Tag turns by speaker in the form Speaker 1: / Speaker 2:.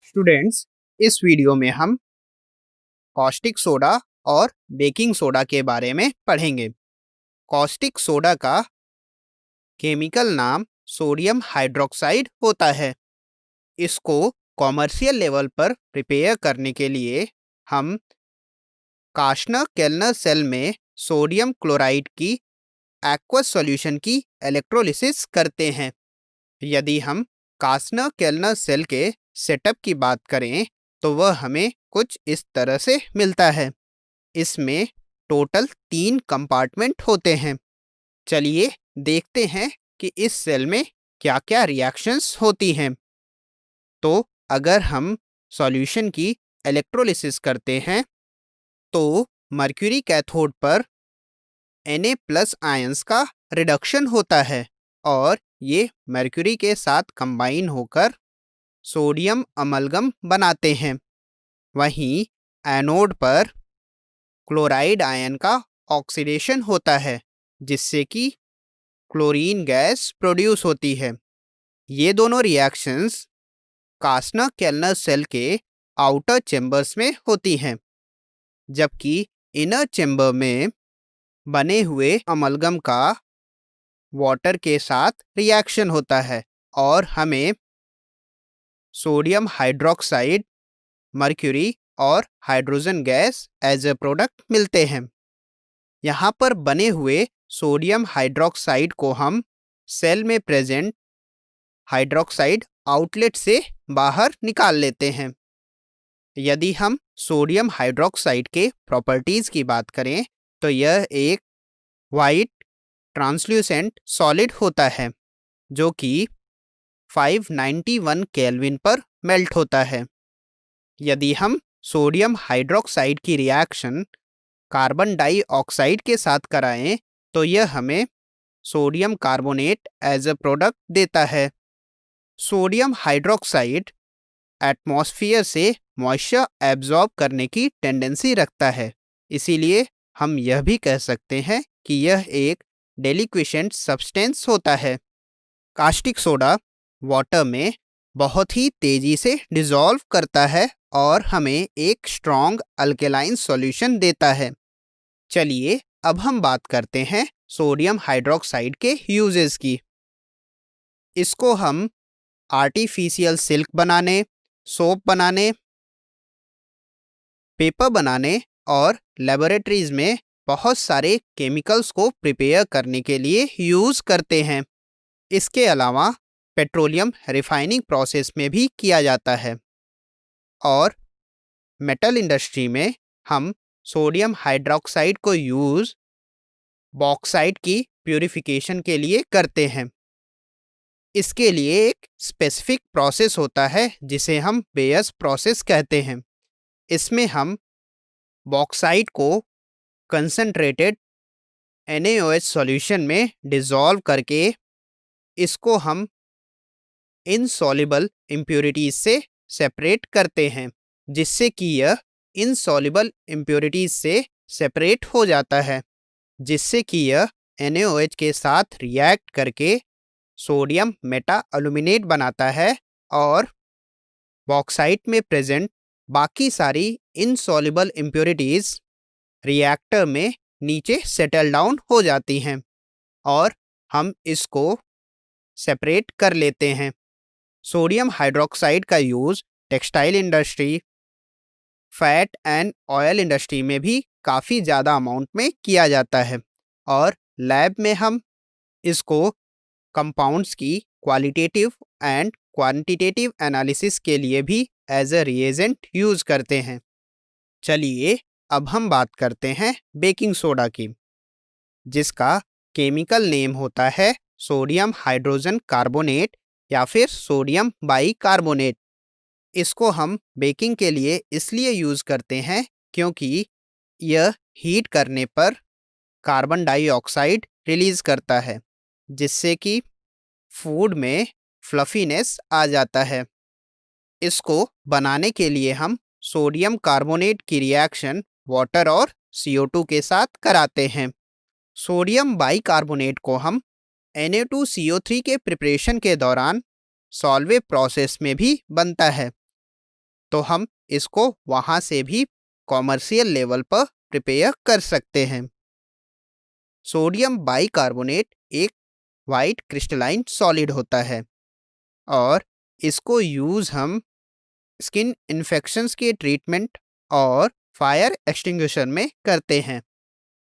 Speaker 1: Students, इस video में हम कॉस्टिक सोडा और बेकिंग सोडा के बारे में पढ़ेंगे। कॉस्टिक सोडा का केमिकल नाम सोडियम हाइड्रोक्साइड होता है। इसको कॉमर्शियल लेवल पर प्रिपेयर करने के लिए हम कास्टनर केल्नर सेल में सोडियम क्लोराइड की एक्वस सॉल्यूशन की इलेक्ट्रोलिसिस करते हैं। यदि हम कास्टनर केल्नर सेल के सेटअप की बात करें तो वह हमें कुछ इस तरह से मिलता है। इसमें टोटल 3 कंपार्टमेंट होते हैं। चलिए देखते हैं कि इस सेल में क्या-क्या रिएक्शंस होती हैं। तो अगर हम सॉल्यूशन की इलेक्ट्रोलिसिस करते हैं तो मर्क्यूरी कैथोड पर Na+ आयंस का रिडक्शन होता है और ये मर्क्यूरी के साथ कंबाइन होकर सोडियम अमलगम बनाते हैं। वहीं एनोड पर क्लोराइड आयन का ऑक्सीडेशन होता है जिससे कि क्लोरीन गैस प्रोड्यूस होती है। ये दोनों रिएक्शंस कास्टनर केल्नर सेल के आउटर चेंबर्स में होती हैं, जबकि इनर चेंबर में बने हुए अमलगम का वाटर के साथ रिएक्शन होता है और हमें सोडियम हाइड्रोक्साइड, मर्क्यूरी और hydrogen gas as a product मिलते हैं। यहाँ पर बने हुए सोडियम हाइड्रोक्साइड को हम सेल में प्रेजेंट हाइड्रोक्साइड आउटलेट से बाहर निकाल लेते हैं। यदि हम सोडियम हाइड्रोक्साइड के प्रॉपर्टीज़ की बात करें तो यह एक वाइट ट्रांसल्यूसेंट सॉलिड होता है जो कि 591 केल्विन पर मेल्ट होता है। यदि हम सोडियम हाइड्रोक्साइड की रिएक्शन कार्बन डाइऑक्साइड के साथ कराएं तो यह हमें sodium carbonate as a product देता है। सोडियम हाइड्रोक्साइड एटमॉस्फेयर से मॉइस्चर एब्जॉर्ब करने की टेंडेंसी रखता है, इसीलिए हम यह भी कह सकते हैं कि यह एक डेलिक्वेशेंट सब्सटेंस होता है। कास्टिक सोडा वाटर में बहुत ही तेज़ी से डिसॉल्व करता है और हमें एक स्ट्रॉन्ग अल्केलाइन सॉल्यूशन देता है। चलिए अब हम बात करते हैं सोडियम हाइड्रोक्साइड के यूजेस की। इसको हम आर्टिफिशियल सिल्क बनाने, सोप बनाने, पेपर बनाने और लेबोरेटरीज में बहुत सारे केमिकल्स को प्रिपेयर करने के लिए यूज़ करते हैं। इसके अलावा पेट्रोलियम रिफाइनिंग प्रोसेस में भी किया जाता है और मेटल इंडस्ट्री में हम सोडियम हाइड्रोक्साइड को यूज़ बॉक्साइट की प्यूरिफिकेशन के लिए करते हैं। इसके लिए एक स्पेसिफिक प्रोसेस होता है जिसे हम बेयस प्रोसेस कहते हैं। इसमें हम बॉक्साइट को कंसंट्रेटेड NaOH सॉल्यूशन में डिसॉल्व करके इसको हम इनसॉल्युबल इम्प्योरिटीज से सेपरेट करते हैं, जिससे कि यह इनसॉल्युबल इम्प्योरिटीज से सेपरेट हो जाता है, जिससे कि यह NaOH के साथ रिएक्ट करके सोडियम मेटा अल्यूमिनेट बनाता है और बॉक्साइट में प्रेजेंट बाकी सारी इनसॉल्युबल इम्प्योरिटीज रिएक्टर में नीचे सेटल डाउन हो जाती हैं और हम इसको सेपरेट कर लेते हैं। सोडियम हाइड्रोक्साइड का use textile industry, fat and oil industry में भी काफ़ी ज़्यादा अमाउंट में किया जाता है और लैब में हम इसको कंपाउंड्स की क्वालिटेटिव एंड क्वांटिटेटिव एनालिसिस के लिए भी एज अ रिएजेंट यूज़ करते हैं। चलिए अब हम बात करते हैं बेकिंग सोडा की, जिसका केमिकल नेम होता है सोडियम हाइड्रोजन कार्बोनेट या फिर सोडियम बाइकार्बोनेट। इसको हम बेकिंग के लिए इसलिए यूज़ करते हैं क्योंकि यह हीट करने पर कार्बन डाइऑक्साइड रिलीज़ करता है, जिससे कि फूड में फ्लफीनेस आ जाता है। इसको बनाने के लिए हम सोडियम कार्बोनेट की रिएक्शन वाटर और CO2 के साथ कराते हैं। सोडियम बाइकार्बोनेट को हम Na2CO3 के प्रिपरेशन के दौरान सॉल्वे प्रोसेस में भी बनता है। तो हम इसको वहाँ से भी कॉमर्शियल लेवल पर प्रिपेयर कर सकते हैं। सोडियम बाइकार्बोनेट एक वाइट क्रिस्टलाइन सॉलिड होता है और इसको यूज़ हम स्किन इन्फेक्शंस के ट्रीटमेंट और फायर एक्सटिंग्विशर में करते हैं।